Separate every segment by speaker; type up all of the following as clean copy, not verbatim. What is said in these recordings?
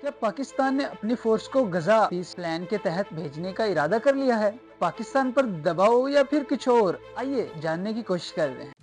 Speaker 1: क्या पाकिस्तान ने अपनी फोर्स को गजा पीस प्लान के तहत भेजने का इरादा कर लिया है? पाकिस्तान पर दबाव या फिर कुछ और? आइए जानने की कोशिश कर रहे हैं।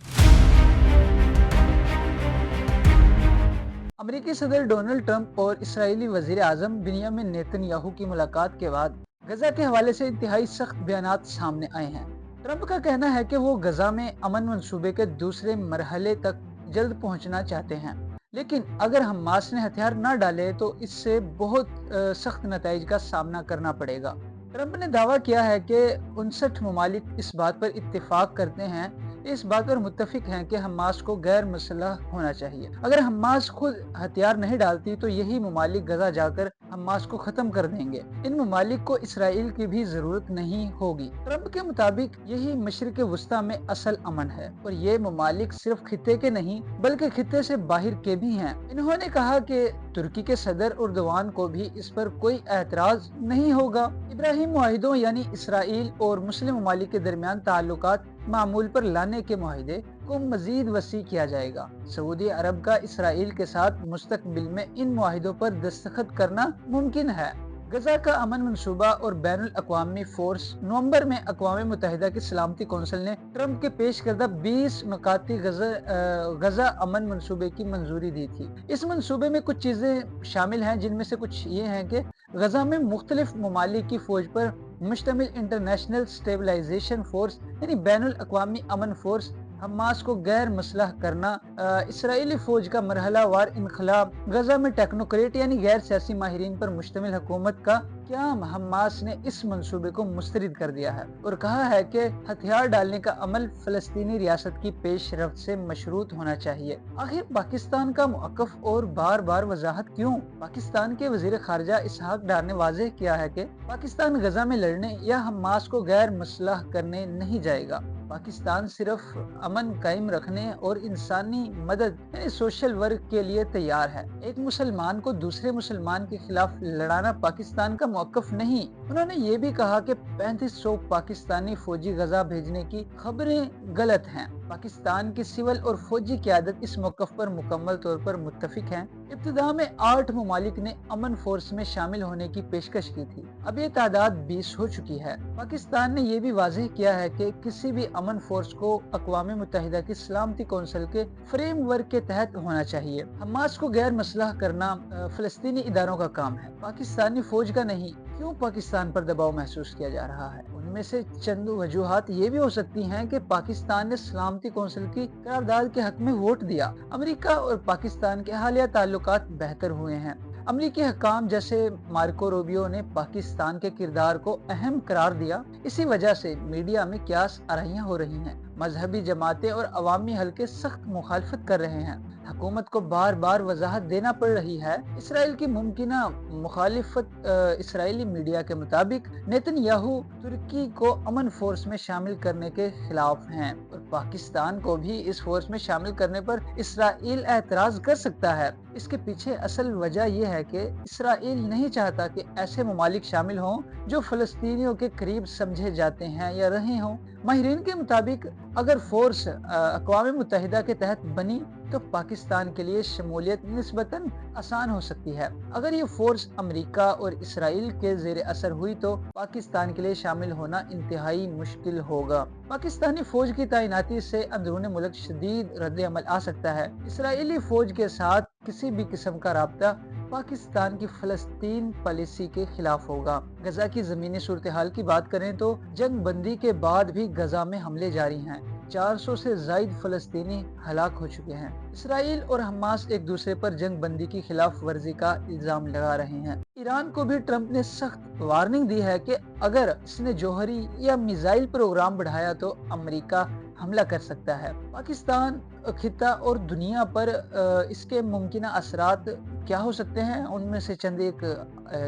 Speaker 1: अमेरिकी सदर डोनाल्ड ट्रंप और इस्राएली वजीर आजम बिन्यामिन नेतन्याहू की मुलाकात के बाद गजा के हवाले से इंतहाई सख्त बयानात सामने आए हैं। ट्रंप का कहना है कि वो गजा में अमन मंसूबे के दूसरे मरहले तक जल्द पहुंचना चाहते हैं, लेकिन अगर हमास ने हथियार न डाले तो इससे बहुत सख्त नतीजे का सामना करना पड़ेगा। ट्रंप ने दावा किया है कि 59 ममालिक इस बात पर इत्तेफाक करते हैं, इस बात पर मुत्तफिक हैं कि हमास को गैर मसलह होना चाहिए। अगर हमास खुद हथियार नहीं डालती तो यही ममालिक गजा जाकर हमास को खत्म कर देंगे। इन ममालिक को इसराइल की भी जरूरत नहीं होगी। ट्रंप के मुताबिक यही मशरिक वस्ता में असल अमन है और ये ममालिक सिर्फ खिते के नहीं बल्कि खिते से बाहर के भी हैं। इन्होंने कहा कि तुर्की के सदर उर्दवान को भी इस पर कोई एतराज नहीं होगा। इब्राहिम मुआहिदों यानी इसराइल और मुस्लिम ममालिक के दरमियान ताल्लुकात मामूल पर लाने के मुआहिदे को मजीद वसी किया जाएगा। सऊदी अरब का इसराइल के साथ मुस्तकबिल में इन मुआहिदों पर दस्तखत करना मुमकिन है। गजा का अमन मंसूबा और बैनुल अक़वामी फोर्स नवंबर में अक़वाम मुत्तहिदा की सलामती कौंसिल ने ट्रंप के पेश करदा 20 नुकाती गजा अमन मंसूबे की मंजूरी दी थी। इस मंसूबे में कुछ चीजें शामिल हैं, जिनमें से कुछ ये हैं कि गजा में मुख्तलिफ ममालिक की फौज पर मुश्तमिल इंटरनेशनल स्टेबलाइजेशन फोर्स यानी बैनुल अक़वामी अमन फोर्स हमास को गैर मसलह करना, इसराइली फौज का मरहला वार इनखला, गजा में टेक्नोक्रेट यानी गैर सियासी माहिरीन पर मुश्तमिल हुकूमत का क़याम। हमास ने इस मंसूबे को मुस्तरद कर दिया है और कहा है कि हथियार डालने का अमल फलस्तीनी रियासत की पेशरफ्त से मशरूत होना चाहिए। आखिर पाकिस्तान का मौक़िफ़ और बार बार वजाहत क्यों? पाकिस्तान के वज़ीर ख़ारजा इसहाक डार ने वाज़ेह किया है कि पाकिस्तान गजा में लड़ने या हमास को गैर मसलह करने नहीं जाएगा। पाकिस्तान सिर्फ अमन कायम रखने और इंसानी मदद यानी सोशल वर्क के लिए तैयार है। एक मुसलमान को दूसरे मुसलमान के खिलाफ लड़ाना पाकिस्तान का मौक़िफ़ नहीं। उन्होंने ये भी कहा कि 3500 पाकिस्तानी फौजी गजा भेजने की खबरें गलत हैं। पाकिस्तान की सिविल और फौजी क़यादत इस मौक़िफ़ पर मुकम्मल तौर पर मुत्तफिक हैं। इब्तिदा में 8 ममालिक ने अमन फोर्स में शामिल होने की पेशकश की थी, अब ये तादाद 20 हो चुकी है। पाकिस्तान ने यह भी वाज़ेह किया है कि किसी भी अमन फोर्स को अक़वाम मुत्तहिदा की सलामती कौंसिल के फ्रेमवर्क के तहत होना चाहिए। हमास को गैर मसलह करना फ़लस्तीनी इदारों का काम है, पाकिस्तानी फौज का नहीं। क्यों पाकिस्तान पर दबाव महसूस किया जा रहा है? उनमें से चंद वजूहात ये भी हो सकती हैं कि पाकिस्तान ने सलामती कौंसिल की करारदाद के हक में वोट दिया। अमेरिका और पाकिस्तान के हालिया ताल्लुकात बेहतर हुए हैं। अमरीकी हकाम जैसे मार्को रूबियो ने पाकिस्तान के किरदार को अहम करार दिया। इसी वजह से मीडिया में क्यास आराइयां हो रही हैं। मजहबी जमातें और अवामी हल्के सख्त मुखालफत कर रहे हैं। हुकूमत को बार बार वजाहत देना पड़ रही है। इसराइल की मुमकिना मुखालिफत इसराइली मीडिया के मुताबिक नेतन्याहू तुर्की को अमन फोर्स में शामिल करने के खिलाफ हैं और पाकिस्तान को भी इस फोर्स में शामिल करने पर इसराइल एतराज कर सकता है। इसके पीछे असल वजह यह है कि इसराइल नहीं चाहता कि ऐसे ममालिक शामिल हों जो फलस्तीनियों के करीब समझे जाते हैं या रहे हों। माहिरीन के मुताबिक अगर फोर्स अक़वाम मुत्तहिदा के तहत बनी तो पाकिस्तान के लिए शमूलियत निस्बतन आसान हो सकती है। अगर ये फोर्स अमेरिका और इसराइल के ज़ेर असर हुई तो पाकिस्तान के लिए शामिल होना इंतहाई मुश्किल होगा। पाकिस्तानी फौज की तैनाती से अंदरूनी मुल्क शदीद रद्द-ए-अमल आ सकता है। इसराइली फौज के साथ किसी भी किस्म का राब्ता पाकिस्तान की फलस्तीन पॉलिसी के खिलाफ होगा। गजा की जमीनी सूरत हाल की बात करें तो जंग बंदी के बाद भी गजा में हमले जारी हैं। 400 से ज़ायद फलस्तीनी हलाक हो चुके हैं। इसराइल और हमास एक दूसरे पर जंग बंदी की खिलाफ वर्जी का इल्जाम लगा रहे हैं। ईरान को भी ट्रंप ने सख्त वार्निंग दी है कि अगर इसने जौहरी या मिसाइल प्रोग्राम बढ़ाया तो अमेरिका हमला कर सकता है। पाकिस्तान, खिता और दुनिया पर इसके मुमकिन असरात क्या हो सकते हैं? उनमें से चंद एक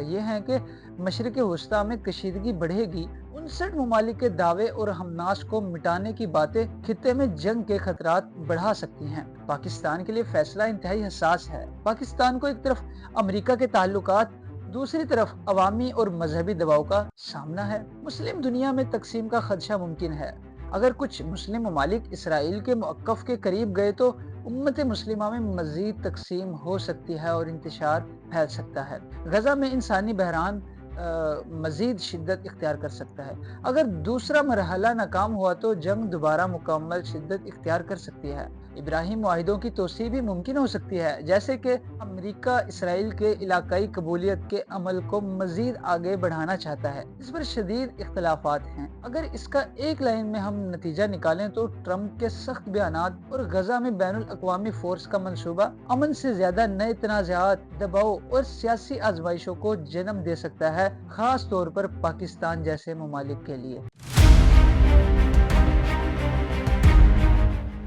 Speaker 1: ये हैं कि मशरिक़ वस्ता में कशीदगी बढ़ेगी। 59 ममालिक के दावे और हमास को मिटाने की बातें खिते में जंग के खतरात बढ़ा सकती हैं। पाकिस्तान के लिए फैसला इंतहाई हसास है। पाकिस्तान को एक तरफ अमेरिका के ताल्लुकात, दूसरी तरफ अवामी और मजहबी दबाव का सामना है। मुस्लिम दुनिया में तकसीम का खदशा मुमकिन है। اگر کچھ مسلم ممالک اسرائیل کے موقف کے قریب گئے تو امت مسلمہ میں مزید تقسیم ہو سکتی ہے اور انتشار پھیل سکتا ہے۔ غزہ میں انسانی بحران مزید شدت اختیار کر سکتا ہے۔ اگر دوسرا مرحلہ ناکام ہوا تو جنگ دوبارہ مکمل شدت اختیار کر سکتی ہے۔ ابراہیم معاہدوں کی توسیع بھی ممکن ہو سکتی ہے، جیسے کہ امریکہ اسرائیل کے علاقائی قبولیت کے عمل کو مزید آگے بڑھانا چاہتا ہے۔ اس پر شدید اختلافات ہیں۔ اگر اس کا ایک لائن میں ہم نتیجہ نکالیں تو ٹرمپ کے سخت بیانات اور غزہ میں بین الاقوامی فورس کا منصوبہ امن سے زیادہ نئے تنازعات، دباؤ اور سیاسی آزمائشوں کو جنم دے سکتا ہے، خاص طور پر پاکستان جیسے ممالک کے لیے۔